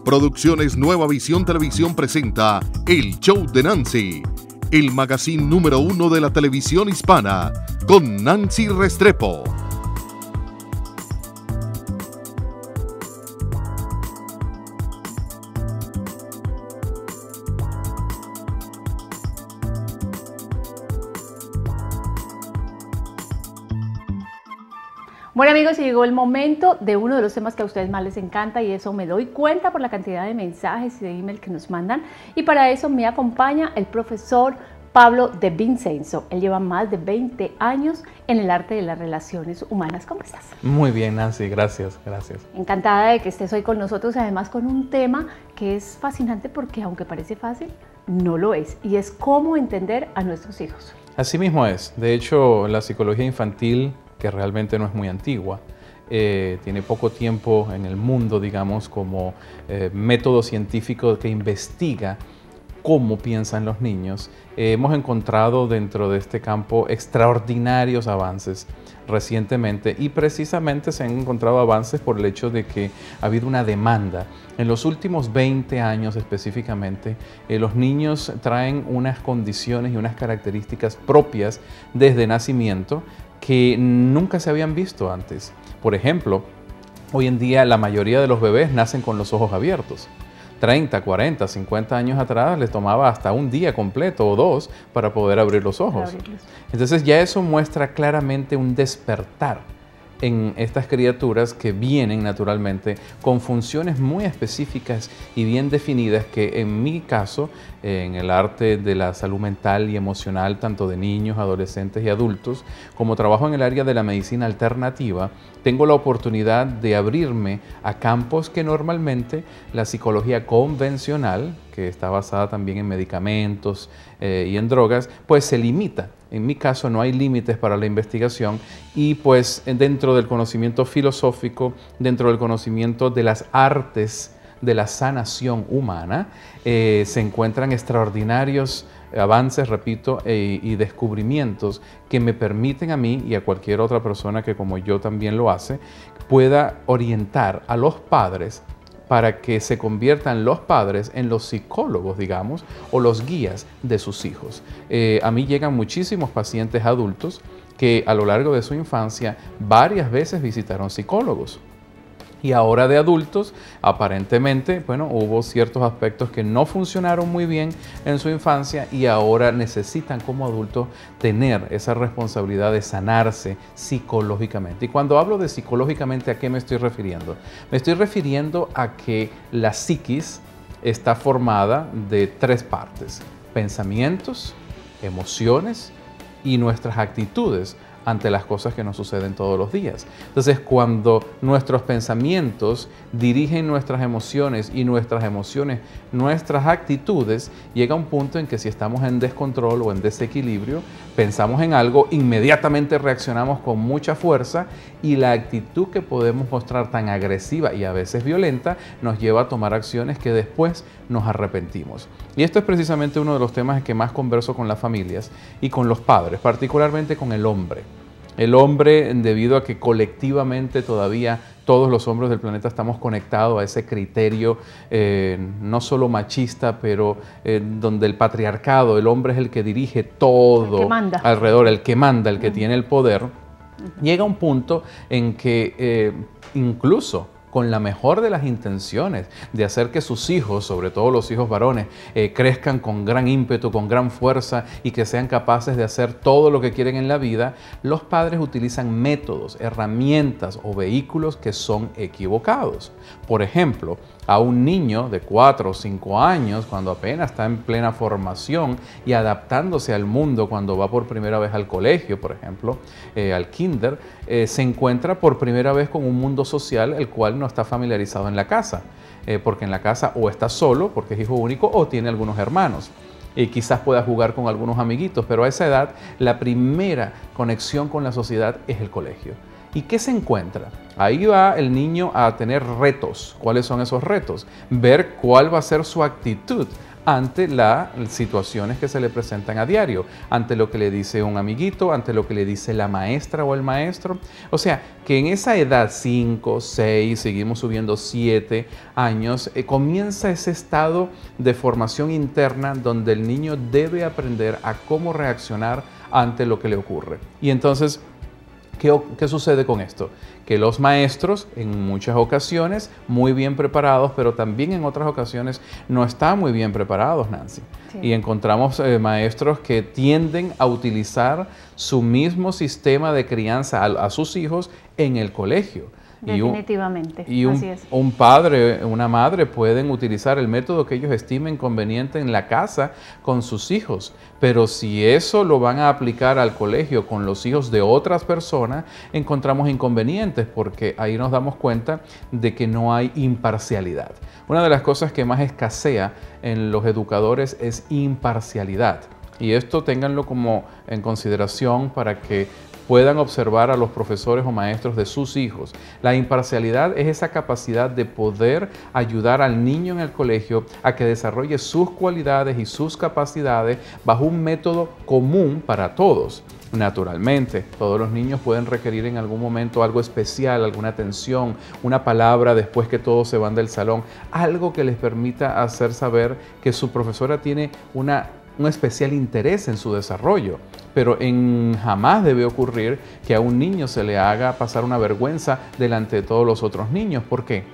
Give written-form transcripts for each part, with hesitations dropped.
Producciones Nueva Visión Televisión presenta El Show de Nancy, el magazine número 1 de la televisión hispana, con Nancy Restrepo. Bueno amigos, llegó el momento de uno de los temas que a ustedes más les encanta, y eso me doy cuenta por la cantidad de mensajes y de email que nos mandan, y para eso me acompaña el profesor Pablo de Vincenzo. Él lleva más de 20 años en el arte de las relaciones humanas. ¿Cómo estás? Muy bien, Nancy, gracias. Encantada de que estés hoy con nosotros, además con un tema que es fascinante porque aunque parece fácil, no lo es, y es cómo entender a nuestros hijos. Así mismo es. De hecho, la psicología infantil, que realmente no es muy antigua, tiene poco tiempo en el mundo, digamos, como método científico que investiga cómo piensan los niños. Hemos encontrado dentro de este campo extraordinarios avances recientemente, y precisamente se han encontrado avances por el hecho de que ha habido una demanda. En los últimos 20 años específicamente, los niños traen unas condiciones y unas características propias desde nacimiento que nunca se habían visto antes. Por ejemplo, hoy en día la mayoría de los bebés nacen con los ojos abiertos. 30, 40, 50 años atrás les tomaba hasta un día completo o dos para poder abrir los ojos. Entonces ya eso muestra claramente un despertar en estas criaturas que vienen naturalmente con funciones muy específicas y bien definidas, que en mi caso, en el arte de la salud mental y emocional, tanto de niños, adolescentes y adultos, como trabajo en el área de la medicina alternativa, tengo la oportunidad de abrirme a campos que normalmente la psicología convencional, que está basada también en medicamentos y en drogas, pues se limita. En mi caso no hay límites para la investigación, y pues dentro del conocimiento filosófico, dentro del conocimiento de las artes de la sanación humana, se encuentran extraordinarios avances, repito, y descubrimientos que me permiten a mí y a cualquier otra persona que como yo también lo hace, pueda orientar a los padres para que se conviertan los padres en los psicólogos, digamos, o los guías de sus hijos. A mí llegan muchísimos pacientes adultos que a lo largo de su infancia varias veces visitaron psicólogos. Y ahora de adultos, aparentemente, bueno, hubo ciertos aspectos que no funcionaron muy bien en su infancia y ahora necesitan como adultos tener esa responsabilidad de sanarse psicológicamente. Y cuando hablo de psicológicamente, ¿a qué me estoy refiriendo? Me estoy refiriendo a que la psiquis está formada de tres partes: pensamientos, emociones y nuestras actitudes ante las cosas que nos suceden todos los días. Entonces, cuando nuestros pensamientos dirigen nuestras emociones y nuestras emociones nuestras actitudes, llega un punto en que si estamos en descontrol o en desequilibrio, pensamos en algo, inmediatamente reaccionamos con mucha fuerza, y la actitud que podemos mostrar tan agresiva y a veces violenta nos lleva a tomar acciones que después nos arrepentimos. Y esto es precisamente uno de los temas que más converso con las familias y con los padres, particularmente con el hombre. El hombre, debido a que colectivamente todavía todos los hombres del planeta estamos conectados a ese criterio no solo machista, pero donde el patriarcado, el hombre es el que dirige todo alrededor, el que manda, el que tiene el poder, llega un punto en que incluso con la mejor de las intenciones de hacer que sus hijos, sobre todo los hijos varones, crezcan con gran ímpetu, con gran fuerza, y que sean capaces de hacer todo lo que quieren en la vida, los padres utilizan métodos, herramientas o vehículos que son equivocados. Por ejemplo, a un niño de 4 o 5 años, cuando apenas está en plena formación y adaptándose al mundo, cuando va por primera vez al colegio, por ejemplo, al kinder, se encuentra por primera vez con un mundo social el cual no está familiarizado en la casa, porque en la casa o está solo, porque es hijo único, o tiene algunos hermanos. Y quizás pueda jugar con algunos amiguitos, pero a esa edad la primera conexión con la sociedad es el colegio. ¿Y qué se encuentra? Ahí va el niño a tener retos. ¿Cuáles son esos retos? Ver cuál va a ser su actitud ante las situaciones que se le presentan a diario, ante lo que le dice un amiguito, ante lo que le dice la maestra o el maestro. O sea, que en esa edad, 5, 6, seguimos subiendo 7 años, comienza ese estado de formación interna donde el niño debe aprender a cómo reaccionar ante lo que le ocurre. Y entonces, ¿qué sucede con esto? Que los maestros, en muchas ocasiones, muy bien preparados, pero también en otras ocasiones no están muy bien preparados, Nancy. Sí. Y encontramos maestros que tienden a utilizar su mismo sistema de crianza a sus hijos en el colegio. Definitivamente, así es. Un padre, una madre pueden utilizar el método que ellos estimen conveniente en la casa con sus hijos, pero si eso lo van a aplicar al colegio con los hijos de otras personas, encontramos inconvenientes porque ahí nos damos cuenta de que no hay imparcialidad. Una de las cosas que más escasea en los educadores es imparcialidad, y esto ténganlo como en consideración para que puedan observar a los profesores o maestros de sus hijos. La imparcialidad es esa capacidad de poder ayudar al niño en el colegio a que desarrolle sus cualidades y sus capacidades bajo un método común para todos. Naturalmente, todos los niños pueden requerir en algún momento algo especial, alguna atención, una palabra después que todos se van del salón, algo que les permita hacer saber que su profesora tiene un especial interés en su desarrollo, pero jamás debe ocurrir que a un niño se le haga pasar una vergüenza delante de todos los otros niños. ¿Por qué?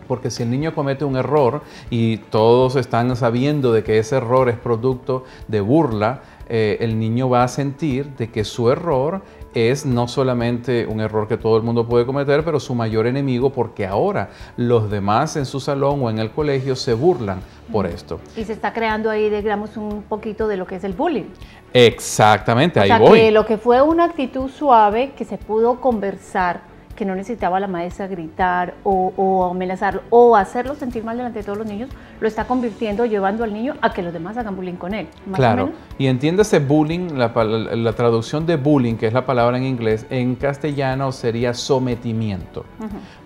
Porque si el niño comete un error y todos están sabiendo de que ese error es producto de burla, el niño va a sentir de que su error es no solamente un error que todo el mundo puede cometer, pero su mayor enemigo, porque ahora los demás en su salón o en el colegio se burlan por esto. Y se está creando ahí, digamos, un poquito de lo que es el bullying. Exactamente, ahí voy. O sea, que lo que fue una actitud suave, que se pudo conversar, que no necesitaba la maestra gritar o amenazarlo o hacerlo sentir mal delante de todos los niños, lo está convirtiendo, llevando al niño a que los demás hagan bullying con él. Claro, y entiéndase bullying, la traducción de bullying, que es la palabra en inglés, en castellano sería sometimiento.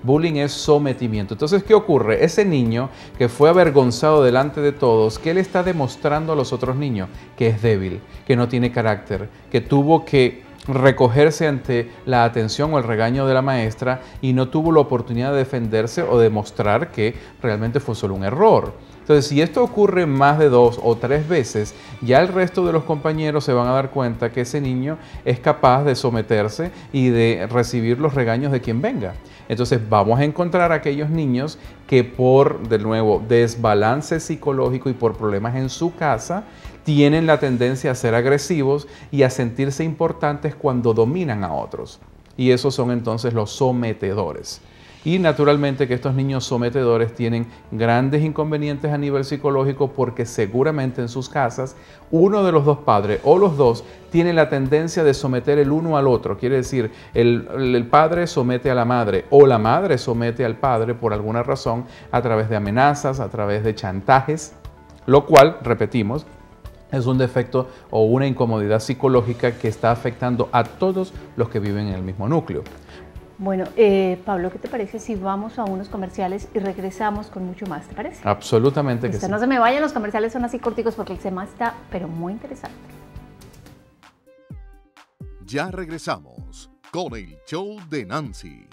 Bullying es sometimiento. Entonces, ¿qué ocurre? Ese niño que fue avergonzado delante de todos, ¿qué le está demostrando a los otros niños? Que es débil, que no tiene carácter, que tuvo que recogerse ante la atención o el regaño de la maestra y no tuvo la oportunidad de defenderse o demostrar que realmente fue solo un error. Entonces, si esto ocurre más de 2 o 3 veces, ya el resto de los compañeros se van a dar cuenta que ese niño es capaz de someterse y de recibir los regaños de quien venga. Entonces, vamos a encontrar a aquellos niños que por, de nuevo, desbalance psicológico y por problemas en su casa, tienen la tendencia a ser agresivos y a sentirse importantes cuando dominan a otros. Y esos son entonces los sometedores. Y naturalmente que estos niños sometedores tienen grandes inconvenientes a nivel psicológico porque seguramente en sus casas uno de los dos padres o los dos tiene la tendencia de someter el uno al otro. Quiere decir, el padre somete a la madre o la madre somete al padre por alguna razón a través de amenazas, a través de chantajes, lo cual, repetimos, es un defecto o una incomodidad psicológica que está afectando a todos los que viven en el mismo núcleo. Bueno, Pablo, ¿qué te parece si vamos a unos comerciales y regresamos con mucho más? ¿Te parece? Absolutamente que sí. No se me vayan, los comerciales son así corticos porque el tema está, pero muy interesante. Ya regresamos con el show de Nancy.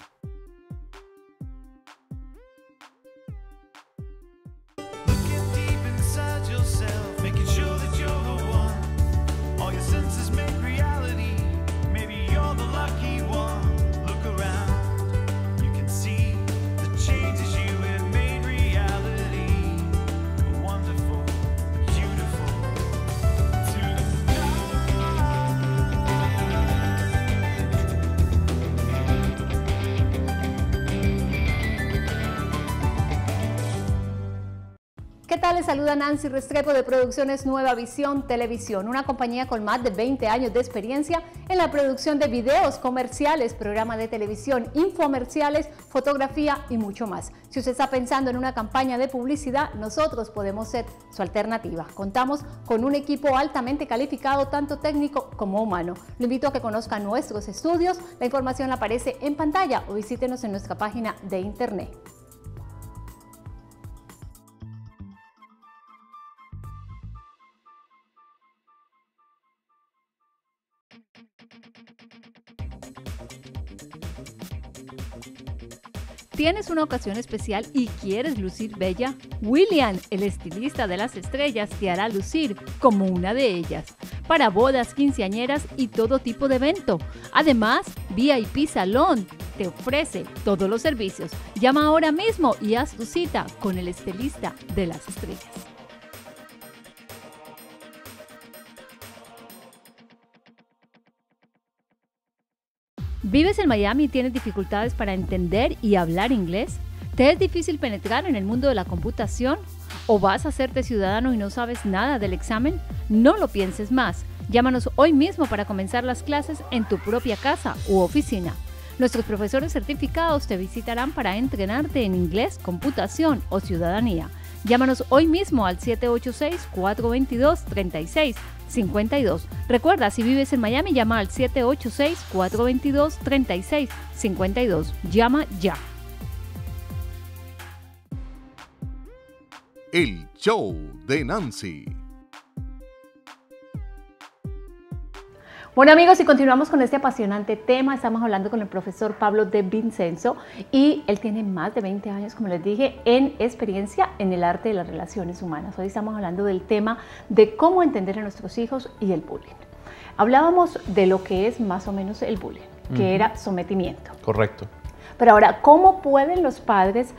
¿Qué tal? Les saluda Nancy Restrepo de Producciones Nueva Visión Televisión, una compañía con más de 20 años de experiencia en la producción de videos comerciales, programa de televisión, infomerciales, fotografía y mucho más. Si usted está pensando en una campaña de publicidad, nosotros podemos ser su alternativa. Contamos con un equipo altamente calificado, tanto técnico como humano. Lo invito a que conozca nuestros estudios. La información aparece en pantalla o visítenos en nuestra página de internet. ¿Tienes una ocasión especial y quieres lucir bella? William, el estilista de las estrellas, te hará lucir como una de ellas. Para bodas, quinceañeras y todo tipo de evento. Además, VIP Salón te ofrece todos los servicios. Llama ahora mismo y haz tu cita con el estilista de las estrellas. ¿Vives en Miami y tienes dificultades para entender y hablar inglés? ¿Te es difícil penetrar en el mundo de la computación? ¿O vas a hacerte ciudadano y no sabes nada del examen? No lo pienses más. Llámanos hoy mismo para comenzar las clases en tu propia casa u oficina. Nuestros profesores certificados te visitarán para entrenarte en inglés, computación o ciudadanía. Llámanos hoy mismo al 786-422-3652. Recuerda, si vives en Miami, llama al 786-422-3652. Llama ya. El show de Nancy. Bueno amigos, y continuamos con este apasionante tema. Estamos hablando con el profesor Pablo de Vincenzo y él tiene más de 20 años, como les dije, en experiencia en el arte de las relaciones humanas. Hoy estamos hablando del tema de cómo entender a nuestros hijos y el bullying. Hablábamos de lo que es más o menos el bullying, que era sometimiento. Correcto. Pero ahora, ¿cómo pueden los padres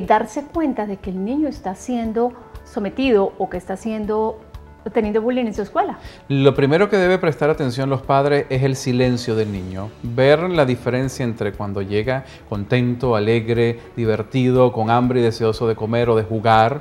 darse cuenta de que el niño está siendo sometido o que está teniendo bullying en su escuela? Lo primero que debe prestar atención los padres es el silencio del niño. Ver la diferencia entre cuando llega contento, alegre, divertido, con hambre y deseoso de comer o de jugar,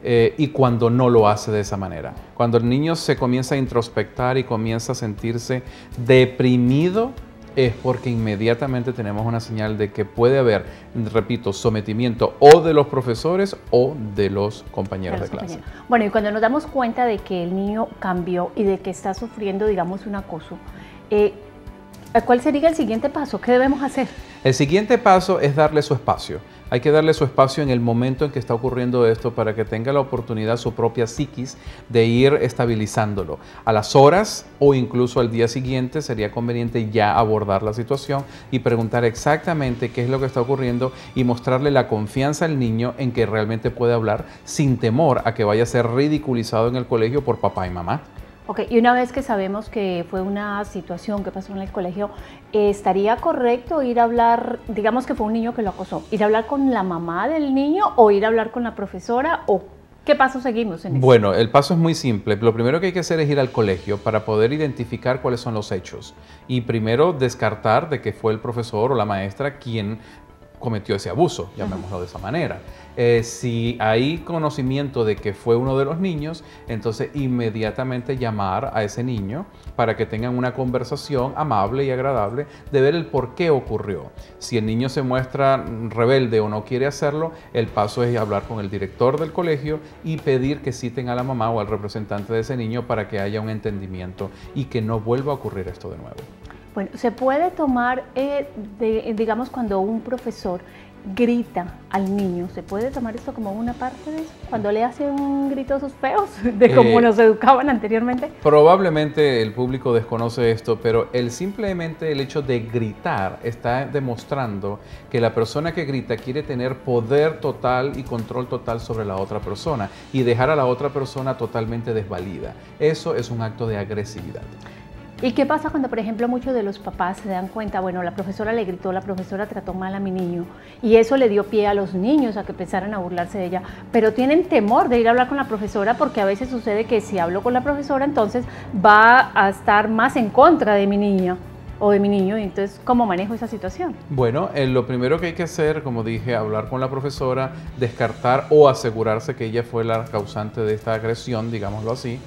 y cuando no lo hace de esa manera. Cuando el niño se comienza a introspectar y comienza a sentirse deprimido, es porque inmediatamente tenemos una señal de que puede haber, repito, sometimiento o de los profesores o de los compañeros de clase. Bueno, y cuando nos damos cuenta de que el niño cambió y de que está sufriendo, digamos, un acoso, ¿cuál sería el siguiente paso? ¿Qué debemos hacer? El siguiente paso es darle su espacio. Hay que darle su espacio en el momento en que está ocurriendo esto para que tenga la oportunidad, su propia psiquis, de ir estabilizándolo. A las horas o incluso al día siguiente sería conveniente ya abordar la situación y preguntar exactamente qué es lo que está ocurriendo y mostrarle la confianza al niño en que realmente puede hablar sin temor a que vaya a ser ridiculizado en el colegio por papá y mamá. Ok, y una vez que sabemos que fue una situación que pasó en el colegio, ¿estaría correcto ir a hablar, digamos que fue un niño que lo acosó, ir a hablar con la mamá del niño o ir a hablar con la profesora o qué paso seguimos en eso? Bueno, el paso es muy simple. Lo primero que hay que hacer es ir al colegio para poder identificar cuáles son los hechos y primero descartar de que fue el profesor o la maestra quien cometió ese abuso, llamémoslo de esa manera. Si hay conocimiento de que fue uno de los niños, entonces inmediatamente llamar a ese niño para que tengan una conversación amable y agradable de ver el por qué ocurrió. Si el niño se muestra rebelde o no quiere hacerlo, el paso es hablar con el director del colegio y pedir que citen a la mamá o al representante de ese niño para que haya un entendimiento y que no vuelva a ocurrir esto de nuevo. Bueno, se puede tomar, digamos, cuando un profesor grita al niño, ¿se puede tomar esto como una parte de eso? Cuando le hacen gritos feos, de cómo nos educaban anteriormente. Probablemente el público desconoce esto, pero simplemente el hecho de gritar está demostrando que la persona que grita quiere tener poder total y control total sobre la otra persona y dejar a la otra persona totalmente desvalida. Eso es un acto de agresividad. ¿Y qué pasa cuando, por ejemplo, muchos de los papás se dan cuenta, bueno, la profesora le gritó, la profesora trató mal a mi niño y eso le dio pie a los niños a que empezaran a burlarse de ella, pero tienen temor de ir a hablar con la profesora porque a veces sucede que si hablo con la profesora entonces va a estar más en contra de mi niña o de mi niño, y entonces, ¿cómo manejo esa situación? Bueno, lo primero que hay que hacer, como dije, hablar con la profesora, descartar o asegurarse que ella fue la causante de esta agresión, digámoslo así.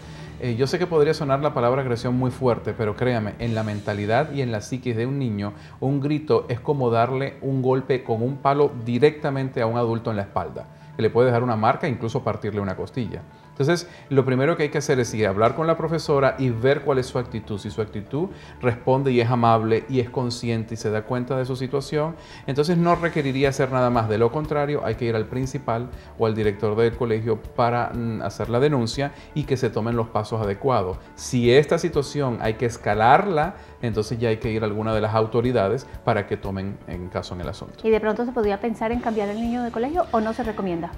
Yo sé que podría sonar la palabra agresión muy fuerte, pero créame, en la mentalidad y en la psiquis de un niño, un grito es como darle un golpe con un palo directamente a un adulto en la espalda. que le puede dejar una marca e incluso partirle una costilla. Entonces, lo primero que hay que hacer es ir a hablar con la profesora y ver cuál es su actitud. Si su actitud responde y es amable y es consciente y se da cuenta de su situación, entonces no requeriría hacer nada más. De lo contrario, hay que ir al principal o al director del colegio para hacer la denuncia y que se tomen los pasos adecuados. Si esta situación hay que escalarla, entonces ya hay que ir a alguna de las autoridades para que tomen en caso en el asunto. ¿Y de pronto se podría pensar en cambiar al niño de colegio o no se recomienda?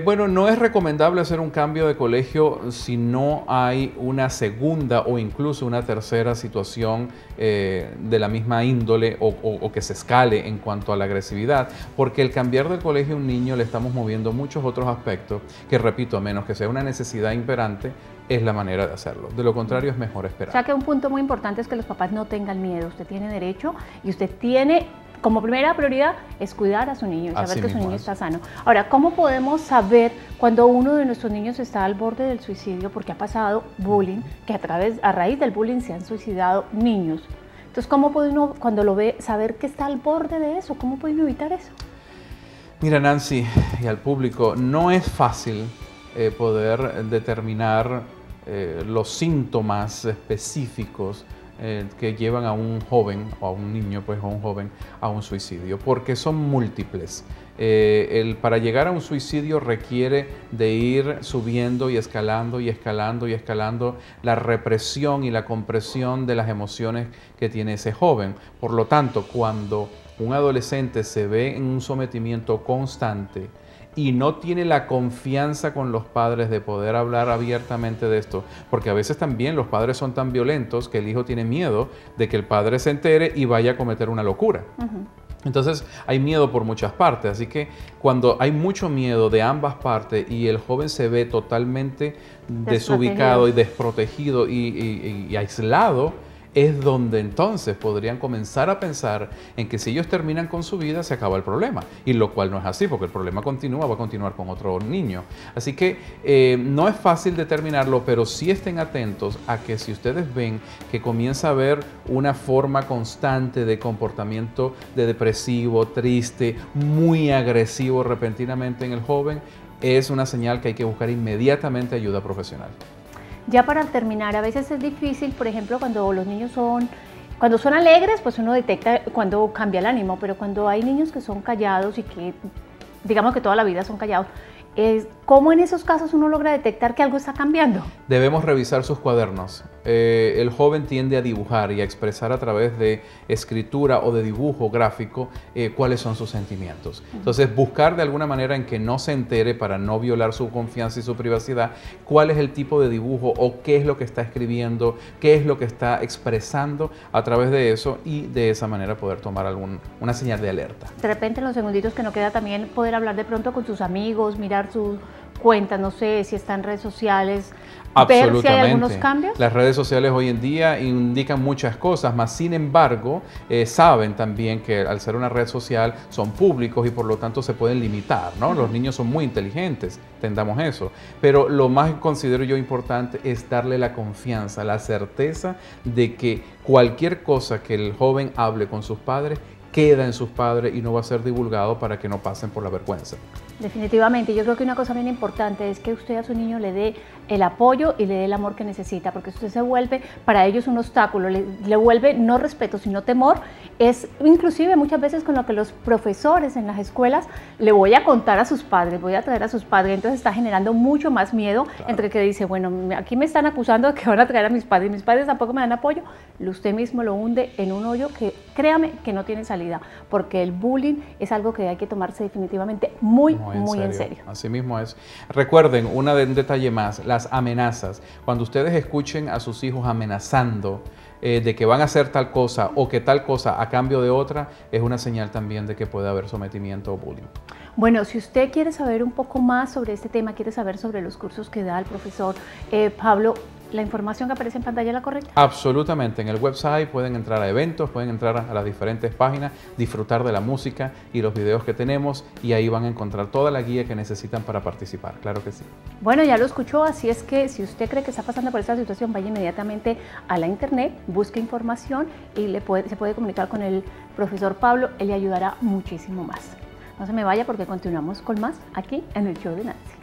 Bueno, no es recomendable hacer un cambio de colegio si no hay una segunda o incluso una tercera situación de la misma índole o que se escale en cuanto a la agresividad, porque el cambiar del colegio a un niño le estamos moviendo muchos otros aspectos que, repito, a menos que sea una necesidad imperante, es la manera de hacerlo. De lo contrario, es mejor esperar. O sea que un punto muy importante es que los papás no tengan miedo. Usted tiene derecho y usted tiene como primera prioridad es cuidar a su niño y saber que su niño está sano. Ahora, ¿cómo podemos saber cuando uno de nuestros niños está al borde del suicidio? Porque ha pasado bullying, que a raíz del bullying se han suicidado niños. Entonces, ¿cómo puede uno, cuando lo ve, saber que está al borde de eso? ¿Cómo puede uno evitar eso? Mira, Nancy, y al público, no es fácil poder determinar los síntomas específicos que llevan a un joven o a un niño, pues a un joven, a un suicidio, porque son múltiples. Para llegar a un suicidio requiere de ir subiendo y escalando y escalando y escalando la represión y la compresión de las emociones que tiene ese joven. Por lo tanto, cuando un adolescente se ve en un sometimiento constante y no tiene la confianza con los padres de poder hablar abiertamente de esto, porque a veces también los padres son tan violentos que el hijo tiene miedo de que el padre se entere y vaya a cometer una locura. Entonces hay miedo por muchas partes, así que cuando hay mucho miedo de ambas partes y el joven se ve totalmente desubicado y desprotegido y aislado, es donde entonces podrían comenzar a pensar en que si ellos terminan con su vida se acaba el problema, y lo cual no es así, porque el problema continúa, va a continuar con otro niño. Así que no es fácil determinarlo, pero sí estén atentos a que si ustedes ven que comienza a haber una forma constante de comportamiento de depresivo, triste, muy agresivo repentinamente en el joven, es una señal que hay que buscar inmediatamente ayuda profesional. Ya para terminar, a veces es difícil, por ejemplo, cuando los niños cuando son alegres, pues uno detecta cuando cambia el ánimo, pero cuando hay niños que son callados y que, digamos que toda la vida son callados, ¿cómo en esos casos uno logra detectar que algo está cambiando? Debemos revisar sus cuadernos. El joven tiende a dibujar y a expresar a través de escritura o de dibujo gráfico cuáles son sus sentimientos. Entonces, buscar de alguna manera en que no se entere, para no violar su confianza y su privacidad, cuál es el tipo de dibujo o qué es lo que está escribiendo, qué es lo que está expresando a través de eso, y de esa manera poder tomar una señal de alerta. De repente, en los segunditos que no queda, también poder hablar de pronto con sus amigos, mirar sus cuentas, no sé si está en redes sociales, ver si hay algunos cambios. Las redes sociales hoy en día indican muchas cosas, mas sin embargo saben también que al ser una red social son públicos y por lo tanto se pueden limitar, ¿no? Los niños son muy inteligentes, entendamos eso, pero lo más considero yo importante es darle la confianza, la certeza de que cualquier cosa que el joven hable con sus padres queda en sus padres y no va a ser divulgado para que no pasen por la vergüenza. Definitivamente, yo creo que una cosa bien importante es que usted a su niño le dé el apoyo y le dé el amor que necesita, porque usted se vuelve para ellos un obstáculo, le vuelve no respeto, sino temor. Es inclusive muchas veces con lo que los profesores en las escuelas le voy a contar a sus padres, voy a traer a sus padres, entonces está generando mucho más miedo, claro, entre que dice, bueno, aquí me están acusando de que van a traer a mis padres tampoco me dan apoyo, usted mismo lo hunde en un hoyo que, créame, que no tiene salida, porque el bullying es algo que hay que tomarse definitivamente muy en serio. Así mismo es. Recuerden, un detalle más, las amenazas. Cuando ustedes escuchen a sus hijos amenazando de que van a hacer tal cosa o que tal cosa a cambio de otra, es una señal también de que puede haber sometimiento o bullying. Bueno, si usted quiere saber un poco más sobre este tema, quiere saber sobre los cursos que da el profesor Pablo, ¿la información que aparece en pantalla es la correcta? Absolutamente. En el website pueden entrar a eventos, pueden entrar a las diferentes páginas, disfrutar de la música y los videos que tenemos, y ahí van a encontrar toda la guía que necesitan para participar. Claro que sí. Bueno, ya lo escuchó, así es que si usted cree que está pasando por esta situación, vaya inmediatamente a la internet, busque información y se puede comunicar con el profesor Pablo, él le ayudará muchísimo más. No se me vaya porque continuamos con más aquí en el show de Nancy.